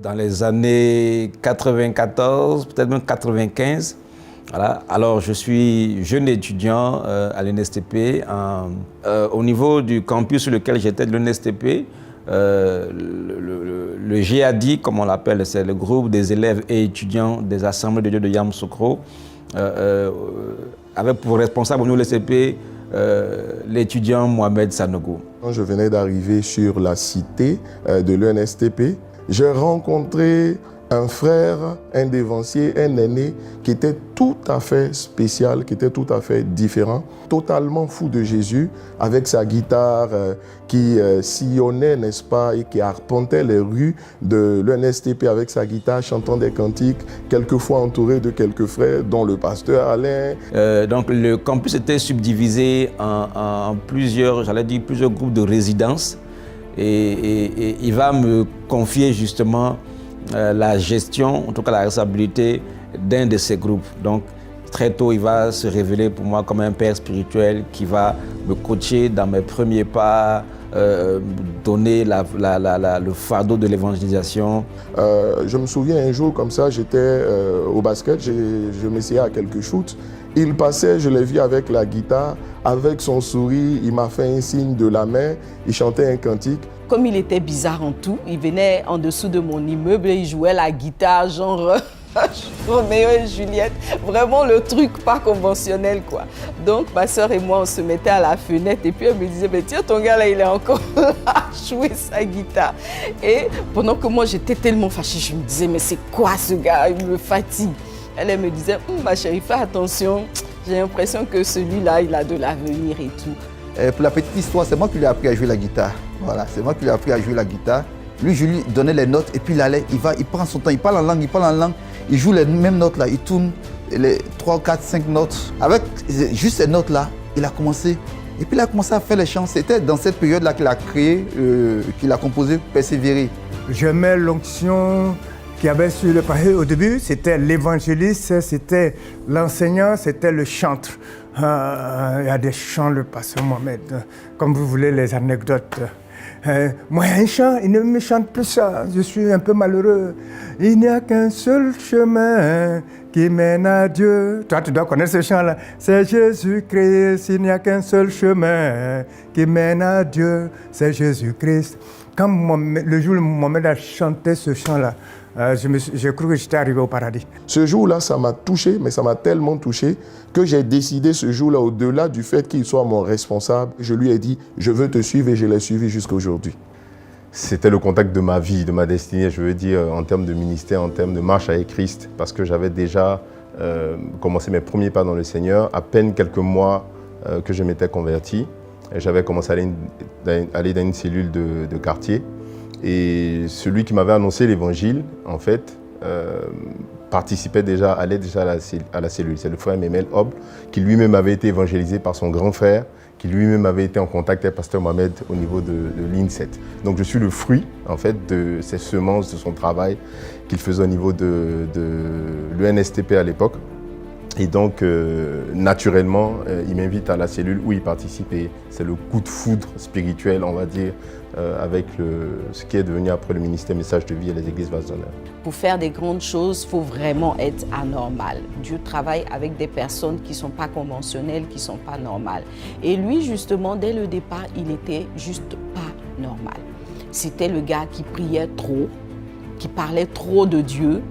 dans les années 94, peut-être même 95. Voilà. Alors, je suis jeune étudiant à l'UNSTP. Au niveau du campus sur lequel j'étais de l'UNSTP, le GADI, comme on l'appelle, c'est le groupe des élèves et étudiants des Assemblées de Dieu de Yamoussoukro, avait pour responsable au niveau de l'UNSTP l'étudiant Mohamed Sanogo. Quand je venais d'arriver sur la cité de l'UNSTP, j'ai rencontré un frère, un dévancier, un aîné qui était tout à fait spécial, qui était tout à fait différent, totalement fou de Jésus, avec sa guitare qui sillonnait, n'est-ce pas, et qui arpentait les rues de l'UNSTP avec sa guitare, chantant des cantiques, quelquefois entouré de quelques frères, dont le pasteur Alain. Donc le campus était subdivisé en plusieurs, plusieurs groupes de résidences, et il va me confier justement la gestion, en tout cas la responsabilité d'un de ces groupes. Donc très tôt, il va se révéler pour moi comme un père spirituel qui va me coacher dans mes premiers pas, donner le fardeau de l'évangélisation. Je me souviens un jour comme ça, j'étais au basket, je m'essayais à quelques shoots. Il passait, je l'ai vu avec la guitare, avec son sourire, il m'a fait un signe de la main, il chantait un cantique. Comme il était bizarre en tout, il venait en dessous de mon immeuble et il jouait la guitare, genre Roméo et Juliette. Vraiment le truc pas conventionnel, quoi. Donc ma soeur et moi, on se mettait à la fenêtre et puis elle me disait, mais tiens, ton gars là, il est encore là à jouer sa guitare. Et pendant que moi, j'étais tellement fâchée, je me disais, mais c'est quoi ce gars? Il me fatigue. Elle me disait, ma chérie, fais attention, j'ai l'impression que celui-là, il a de l'avenir et tout. Pour la petite histoire, c'est moi qui lui ai appris à jouer la guitare. Voilà, c'est moi qui lui ai appris à jouer la guitare. Lui, je lui donnais les notes et puis il allait, il prend son temps, il parle en langue, il joue les mêmes notes là, il tourne les 3, 4, 5 notes. Avec juste ces notes là, il a commencé. Et puis il a commencé à faire les chants. C'était dans cette période-là qu'il a créé, qu'il a composé Persévérer. J'aimais l'onction qu'il y avait sur le papier au début, c'était l'évangéliste, c'était l'enseignant, c'était le chantre. Il y a des chants, le pasteur Mohamed, comme vous voulez les anecdotes. Moi, un chant, il ne me chante plus ça, je suis un peu malheureux. Il n'y a qu'un seul chemin qui mène à Dieu. Toi, tu dois connaître ce chant-là. C'est Jésus-Christ, il n'y a qu'un seul chemin qui mène à Dieu, c'est Jésus-Christ. Quand le jour où Mohamed a chanté ce chant-là, j'ai cru que j'étais arrivé au paradis. Ce jour-là, ça m'a touché, mais ça m'a tellement touché que j'ai décidé ce jour-là, au-delà du fait qu'il soit mon responsable, je lui ai dit, je veux te suivre et je l'ai suivi jusqu'à aujourd'hui. C'était le contact de ma vie, de ma destinée, je veux dire, en termes de ministère, en termes de marche avec Christ, parce que j'avais déjà commencé mes premiers pas dans le Seigneur, à peine quelques mois que je m'étais converti. J'avais commencé à aller dans une cellule de quartier. Et celui qui m'avait annoncé l'évangile, en fait, participait déjà, allait déjà à la cellule. C'est le frère Memel Hob, qui lui-même avait été évangélisé par son grand frère, qui lui-même avait été en contact avec pasteur Mohamed au niveau de l'INSET. Donc je suis le fruit, en fait, de ces semences, de son travail qu'il faisait au niveau de l'UNSTP à l'époque. Et donc, naturellement, il m'invite à la cellule où il participe et c'est le coup de foudre spirituel, on va dire, avec ce qui est devenu après le ministère Message de Vie et les églises Vase d'Honneur. Pour faire des grandes choses, il faut vraiment être anormal. Dieu travaille avec des personnes qui ne sont pas conventionnelles, qui ne sont pas normales. Et lui, justement, dès le départ, il n'était juste pas normal. C'était le gars qui priait trop, qui parlait trop de Dieu,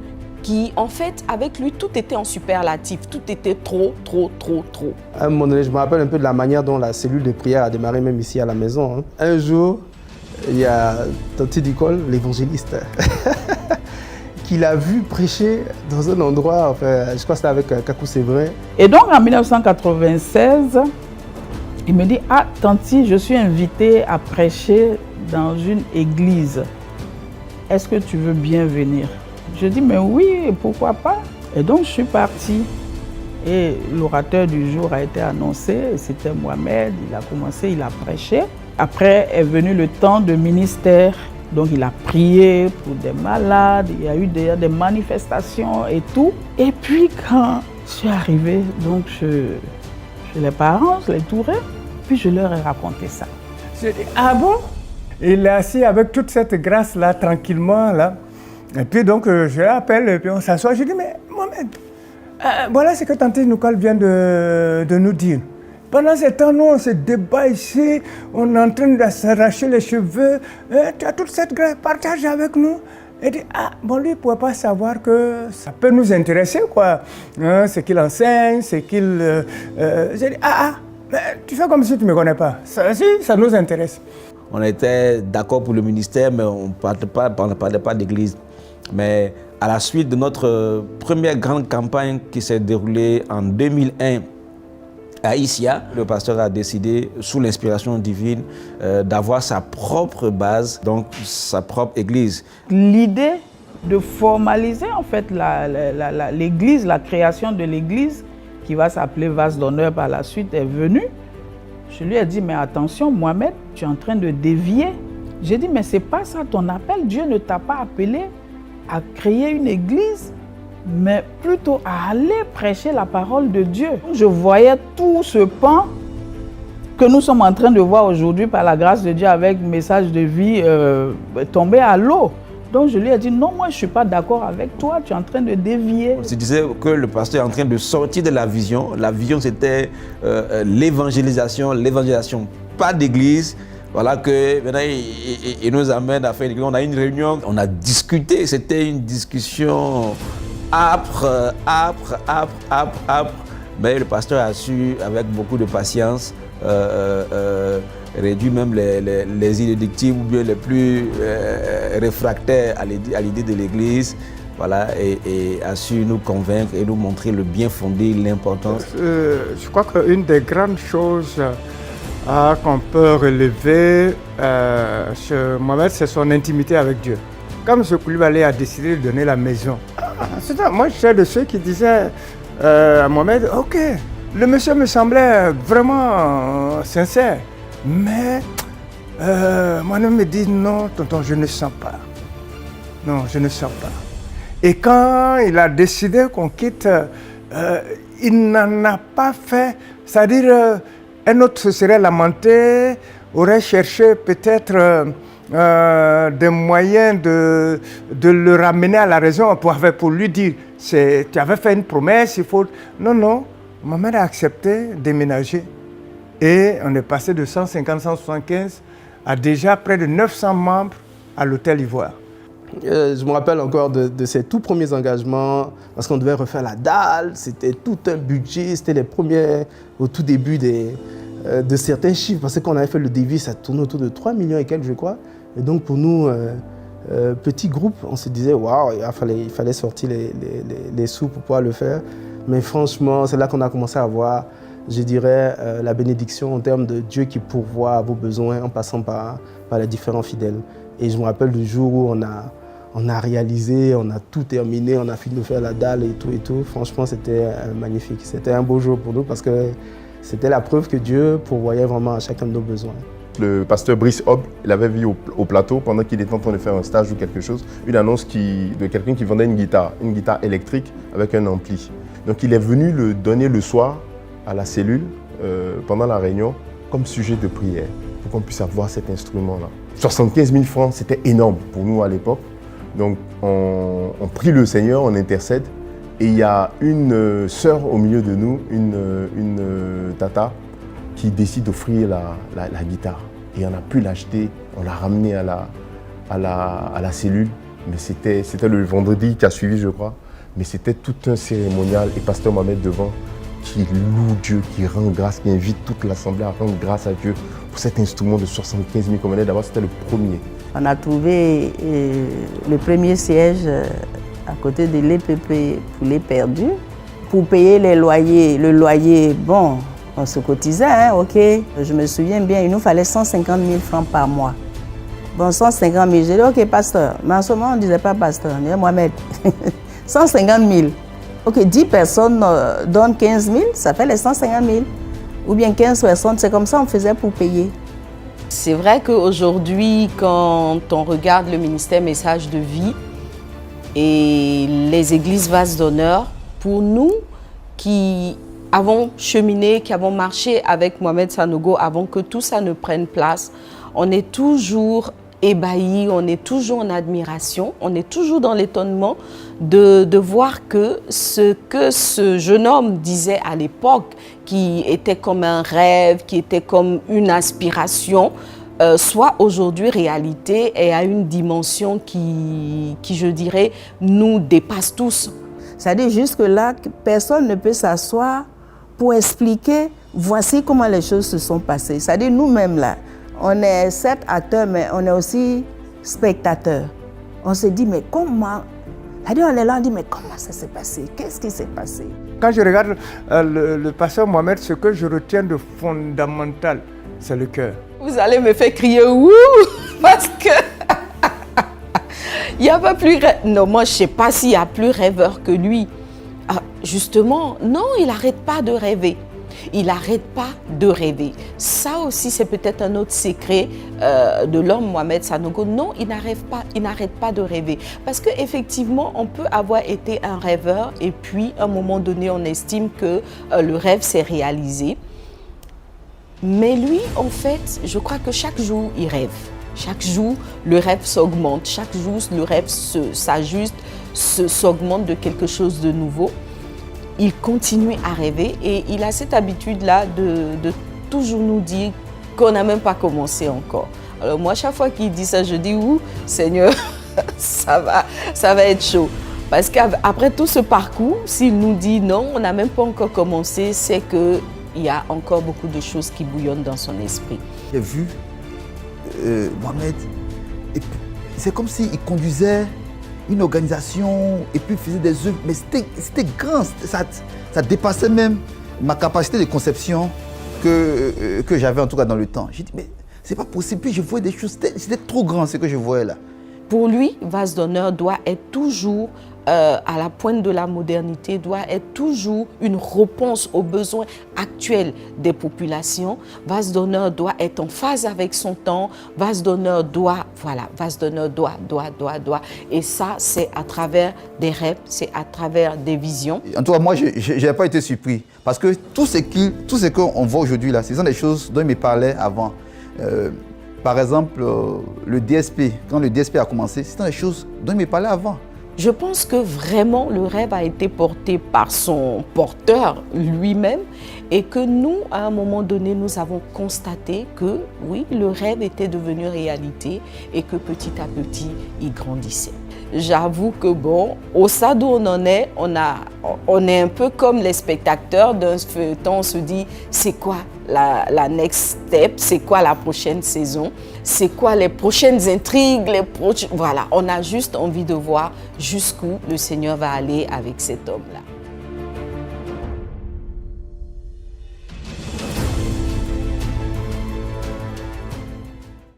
qui, en fait, avec lui, tout était en superlatif, tout était trop. À un moment donné, je me rappelle un peu de la manière dont la cellule de prière a démarré même ici à la maison. Un jour, il y a Tanti Nicole, l'évangéliste, qui l'a vu prêcher dans un endroit, enfin, je crois que c'était avec Kakou Séverin. Et donc, en 1996, il me dit « Ah, Tanti, je suis invité à prêcher dans une église. Est-ce que tu veux bien venir ?» Je dis, mais oui, pourquoi pas? Et donc, je suis partie. Et l'orateur du jour a été annoncé, c'était Mohamed, il a commencé, il a prêché. Après est venu le temps de ministère, donc il a prié pour des malades, il y a eu des manifestations et tout. Et puis, quand je suis arrivée, donc chez les parents, je les tourais, puis je leur ai raconté ça. Je dis, ah bon? Il est assis avec toute cette grâce-là, tranquillement, là. Et puis donc, je l'appelle, et puis on s'assoit. Je dis, mais Mohamed, voilà ce que Tante Noukal vient de nous dire. Pendant ce temps, nous, on se débat ici, on est en train de s'arracher les cheveux. Tu as toute cette grève, partage avec nous. Et dit, lui, il ne pourrait pas savoir que ça peut nous intéresser, quoi. Ce qu'il enseigne, ce qu'il... J'ai dit, mais tu fais comme si tu ne me connais pas. Ça nous intéresse. On était d'accord pour le ministère, mais on ne parlait pas d'église. Mais à la suite de notre première grande campagne qui s'est déroulée en 2001 à Issia, le pasteur a décidé, sous l'inspiration divine, d'avoir sa propre base, donc sa propre église. L'idée de formaliser en fait l'église, la création de l'église, qui va s'appeler Vase d'honneur par la suite, est venue. Je lui ai dit, mais attention Mohamed, tu es en train de dévier. J'ai dit, mais ce n'est pas ça ton appel. Dieu ne t'a pas appelé à créer une église, mais plutôt à aller prêcher la parole de Dieu. Je voyais tout ce pan que nous sommes en train de voir aujourd'hui par la grâce de Dieu avec message de vie tomber à l'eau. Donc je lui ai dit, non, moi je ne suis pas d'accord avec toi, tu es en train de dévier. On se disait que le pasteur est en train de sortir de la vision. La vision c'était l'évangélisation, pas d'église. Voilà que maintenant il nous amène à faire une église. On a une réunion, on a discuté, c'était une discussion âpre. Mais le pasteur a su, avec beaucoup de patience, réduire même les irréductibles ou bien les plus réfractaires à l'idée de l'Église, voilà, et a su nous convaincre et nous montrer le bien fondé, l'importance. Je crois qu'une des grandes choses qu'on peut relever chez Mohamed, c'est son intimité avec Dieu. Quand M. Koulibaly a décidé de donner la maison, moi je suis de ceux qui disaient à Mohamed, ok, le monsieur me semblait vraiment sincère, mais moi-même me dit non, tonton, je ne sens pas. Non, je ne sens pas. Et quand il a décidé qu'on quitte, il n'en a pas fait, c'est-à-dire un autre se serait lamenté, aurait cherché peut-être des moyens de le ramener à la raison pour lui dire, tu avais fait une promesse, il faut... Non, Mohamed a accepté de déménager. Et on est passé de 150, 175 à déjà près de 900 membres à l'Hôtel Ivoire. Je me rappelle encore de ces tout premiers engagements, parce qu'on devait refaire la dalle, c'était tout un budget, c'était les premiers, au tout début de certains chiffres, parce que quand on avait fait le devis, ça tournait autour de 3 millions et quelques, je crois. Et donc pour nous, petit groupe, on se disait, waouh, il fallait sortir les sous pour pouvoir le faire. Mais franchement, c'est là qu'on a commencé à voir, je dirais, la bénédiction en termes de Dieu qui pourvoit à vos besoins en passant par les différents fidèles. Et je me rappelle du jour où on a réalisé, on a tout terminé, on a fini de faire la dalle et tout. Franchement, c'était magnifique. C'était un beau jour pour nous parce que c'était la preuve que Dieu pourvoyait vraiment à chacun de nos besoins. Le pasteur Brice Hobb, il avait vu au plateau, pendant qu'il était en train de faire un stage ou quelque chose, une annonce de quelqu'un qui vendait une guitare électrique avec un ampli. Donc il est venu le donner le soir à la cellule, pendant la réunion, comme sujet de prière, pour qu'on puisse avoir cet instrument-là. 75 000 francs, c'était énorme pour nous à l'époque. Donc on prie le Seigneur, on intercède, et il y a une sœur au milieu de nous, une tata, qui décide d'offrir la guitare. Et on a pu l'acheter, on l'a ramené à la cellule. Mais c'était le vendredi qui a suivi, je crois. Mais c'était tout un cérémonial. Et pasteur Mohamed devant, qui loue Dieu, qui rend grâce, qui invite toute l'assemblée à rendre grâce à Dieu pour cet instrument de 75 000 qu'on venait d'avoir. C'était le premier. On a trouvé le premier siège à côté de l'EPP pour les perdus. Pour payer les loyers, le loyer, bon, on se cotisait, hein, ok. Je me souviens bien, il nous fallait 150 000 francs par mois. Bon, 150 000, j'ai dit, ok, pasteur. Mais en ce moment, on ne disait pas pasteur, on disait Mohamed. 150 000. Ok, 10 personnes donnent 15 000, ça fait les 150 000. Ou bien 15 personnes, c'est comme ça on faisait pour payer. C'est vrai qu'aujourd'hui, quand on regarde le ministère Message de Vie et les églises Vase d'honneur, pour nous qui avons cheminé, qui avons marché avec Mohamed Sanogo avant que tout ça ne prenne place, on est toujours ébahis, on est toujours en admiration, on est toujours dans l'étonnement de voir que ce jeune homme disait à l'époque, qui était comme un rêve, qui était comme une aspiration, soit aujourd'hui réalité et à une dimension qui, je dirais, nous dépasse tous. C'est-à-dire jusque-là, personne ne peut s'asseoir pour expliquer, voici comment les choses se sont passées. C'est-à-dire nous-mêmes là, on est certes acteurs, mais on est aussi spectateurs. On se dit, mais comment? C'est-à-dire on est là, on dit, mais comment ça s'est passé? Qu'est-ce qui s'est passé? Quand je regarde le pasteur Mohamed, ce que je retiens de fondamental, c'est le cœur. Vous allez me faire crier « Ouh !» parce que il n'y a pas plus... Non, moi, je ne sais pas s'il y a plus rêveur que lui. Ah, justement, non, il n'arrête pas de rêver. Il n'arrête pas de rêver. Ça aussi, c'est peut-être un autre secret de l'homme Mohamed Sanogo. Non, il n'arrête pas de rêver. Parce qu'effectivement, on peut avoir été un rêveur et puis, à un moment donné, on estime que le rêve s'est réalisé. Mais lui, en fait, je crois que chaque jour, il rêve. Chaque jour, le rêve s'augmente. Chaque jour, le rêve s'ajuste, s'augmente de quelque chose de nouveau. Il continue à rêver et il a cette habitude-là de toujours nous dire qu'on n'a même pas commencé encore. Alors moi, chaque fois qu'il dit ça, je dis « Ouh, Seigneur, ça va être chaud ». Parce qu'après tout ce parcours, s'il nous dit « Non, on n'a même pas encore commencé », c'est qu'il y a encore beaucoup de choses qui bouillonnent dans son esprit. J'ai vu Mohamed, c'est comme s'il conduisait une organisation et puis faisait des œuvres, mais c'était grand, ça dépassait même ma capacité de conception que j'avais en tout cas dans le temps. J'ai dit, mais c'est pas possible, puis je voyais des choses, c'était trop grand ce que je voyais là. Pour lui, Vase d'honneur doit être toujours à la pointe de la modernité, doit être toujours une réponse aux besoins actuels des populations. Vase d'honneur doit être en phase avec son temps. Vase d'honneur doit. Et ça, c'est à travers des rêves, c'est à travers des visions. En tout cas, moi, je n'ai pas été surpris. Parce que tout ce qu'on voit aujourd'hui là, ce sont des choses dont il me parlait avant. Par exemple, le DSP, quand le DSP a commencé, ce sont des choses dont il me parlait avant. Je pense que vraiment le rêve a été porté par son porteur lui-même et que nous, à un moment donné, nous avons constaté que oui, le rêve était devenu réalité et que petit à petit, il grandissait. J'avoue que bon, au stade où on en est, on est un peu comme les spectateurs d'un feuilleton. On se dit, c'est quoi la next step? C'est quoi la prochaine saison? C'est quoi les prochaines intrigues? Voilà, on a juste envie de voir jusqu'où le Seigneur va aller avec cet homme-là.